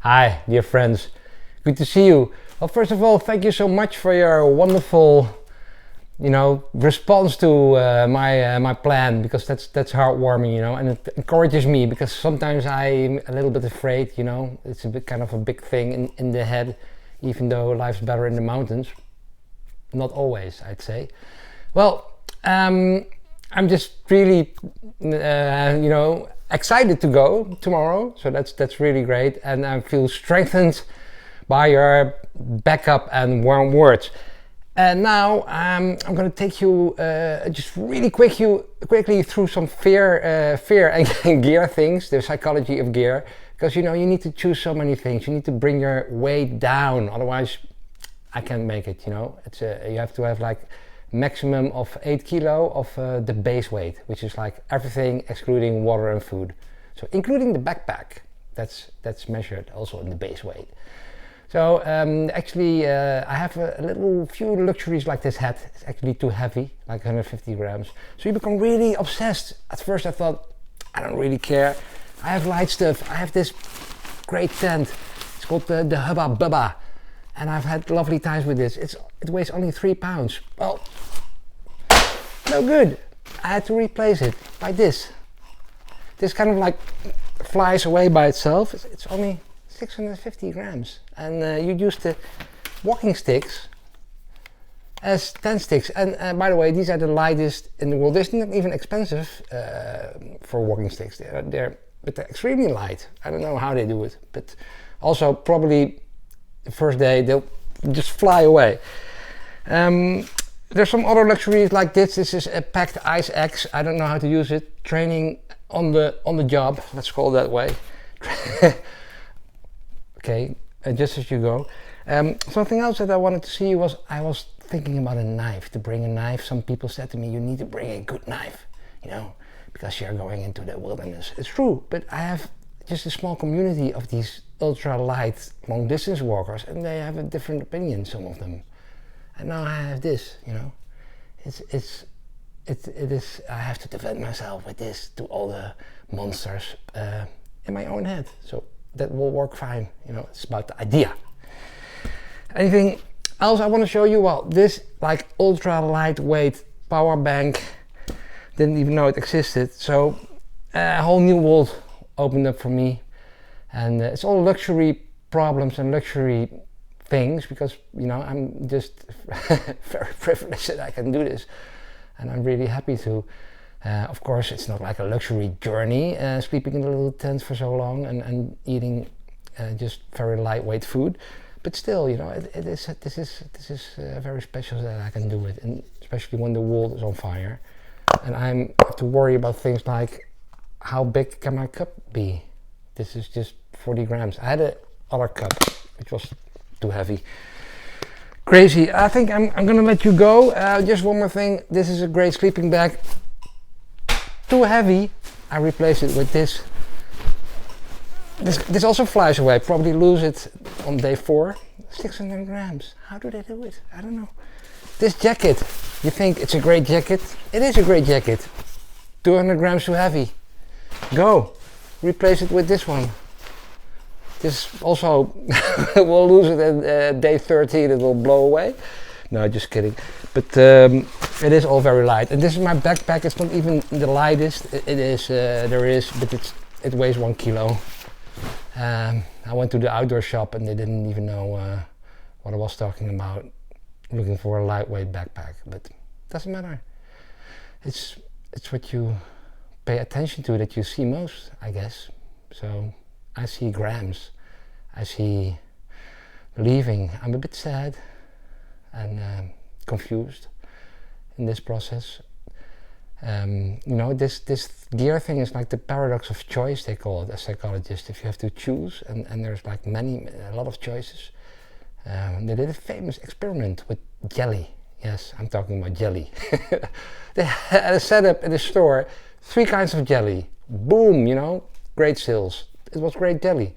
Hi, dear friends. Good to see you. Well, first of all, thank you so much for your wonderful, response to my plan, because that's heartwarming, and it encourages me because sometimes I'm a little bit afraid, it's a bit kind of a big thing in the head, even though life's better in the mountains. Not always, I'd say. Well, I'm just really, excited to go tomorrow, so that's really great, and I feel strengthened by your backup and warm words. And now I'm going to take you just really quickly through some fear and gear things, the psychology of gear, because you need to choose so many things. You need to bring your weight down, otherwise I can't make it. It's you have to have like maximum of 8 kilo of the base weight, which is like everything excluding water and food, so including the backpack. That's measured also in the base weight. So actually I have a few luxuries, like this hat. It's actually too heavy, like 150 grams, so you become really obsessed. At first I thought, I don't really care, I have light stuff. I have this great tent, it's called the Hubba Bubba, and I've had lovely times with this. It weighs only 3 pounds. Well, no good. I had to replace it by this. This kind of like flies away by itself. It's only 650 grams. And you use the walking sticks as tent sticks. And by the way, these are the lightest in the world. They're not even expensive for walking sticks. They're extremely light. I don't know how they do it, but also probably the first day they'll just fly away. There's some other luxuries like this. This is a packed ice axe. I don't know how to use it. Training on the job, let's call it that way. Okay, just as you go. Something else that I wanted to see was, I was thinking about a knife, to bring a knife. Some people said to me, you need to bring a good knife, because you're going into the wilderness. It's true, but I have just a small community of these ultra light long distance walkers, and they have a different opinion, some of them. And now I have this, it is, I have to defend myself with this to all the monsters in my own head. So that will work fine, it's about the idea. Anything else I want to show you? Well, this like ultra lightweight power bank, didn't even know it existed. So a whole new world opened up for me, and it's all luxury problems and luxury things, because I'm just very privileged that I can do this, and I'm really happy to. Of course, it's not like a luxury journey, sleeping in a little tent for so long and eating just very lightweight food, but still, this is very special that I can do it, and especially when the world is on fire, and I have to worry about things like, how big can my cup be? This is just 40 grams. I had another cup, which was too heavy. Crazy. I think I'm gonna let you go. Just one more thing. This is a great sleeping bag. Too heavy. I replace it with this. This also flies away. Probably lose it on day 4. 600 grams. How do they do it? I don't know. This jacket. You think it's a great jacket? It is a great jacket. 200 grams too heavy. Go. Replace it with this one. This also will lose it at day 13. It will blow away. No, just kidding. But it is all very light. And this is my backpack. It's not even the lightest. It is. But it weighs 1 kilo. I went to the outdoor shop and they didn't even know what I was talking about, looking for a lightweight backpack. But it doesn't matter. It's what you pay attention to that you see most, I guess. So I see grams. I see leaving. I'm a bit sad and confused in this process. This gear thing is like the paradox of choice, they call it as psychologists. If you have to choose, and there's like a lot of choices. They did a famous experiment with jelly. Yes, I'm talking about jelly. They had a setup in the store, 3 kinds of jelly. Boom, great sales. It was great jelly.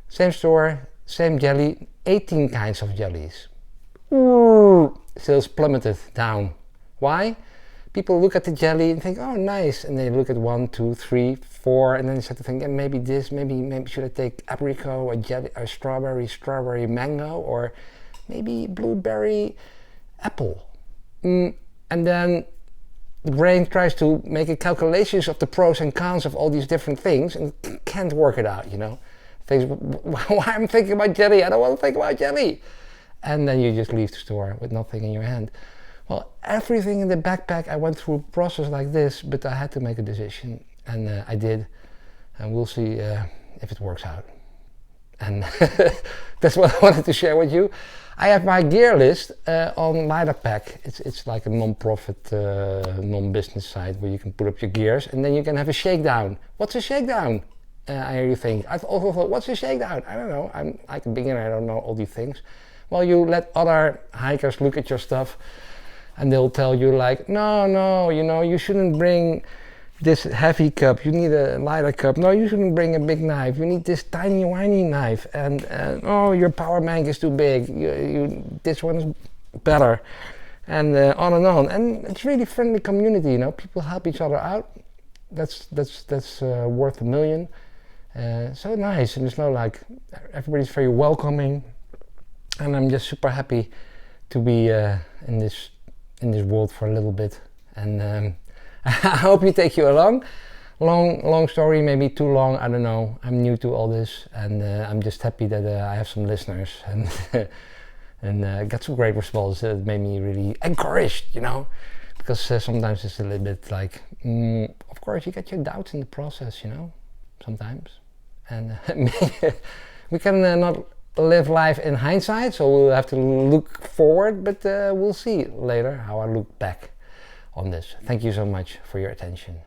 Same store, same jelly, 18 kinds of jellies. Sales plummeted down. Why? people look at the jelly and think, oh, nice, and they look at 1, 2, 3, 4, and then they start to think, yeah, maybe this, maybe should I take apricot or jelly or strawberry mango, or maybe blueberry apple. And then the brain tries to make a calculations of the pros and cons of all these different things and can't work it out, you know. Thinks, why I'm thinking about jelly? I don't want to think about jelly. And then you just leave the store with nothing in your hand. Well, everything in the backpack, I went through a process like this, but I had to make a decision, and I did, and we'll see if it works out. And that's what I wanted to share with you. I have my gear list on Lilac. It's like a non-profit, non-business site where you can put up your gears, and then you can have a shakedown. What's a shakedown? I hear you think. I've also thought, what's a shakedown? I don't know. I'm like a beginner. I don't know all these things. Well, you let other hikers look at your stuff, and they'll tell you like, no, you know, you shouldn't bring this heavy cup. You need a lighter cup. No, you shouldn't bring a big knife. You need this tiny, whiny knife. And oh, your power bank is too big. This one is better. And on and on. And it's really friendly community. You know, people help each other out. That's worth a million. So nice. And it's not like everybody's very welcoming. And I'm just super happy to be in this world for a little bit, and I hope you take you along. Long story, maybe too long, I don't know. I'm new to all this, and I'm just happy that I have some listeners and and got some great response that made me really encouraged, you know, because sometimes it's a little bit like, of course you get your doubts in the process, you know, sometimes, and we can not live life in hindsight, so we'll have to look forward, but we'll see later how I look back on this. Thank you so much for your attention.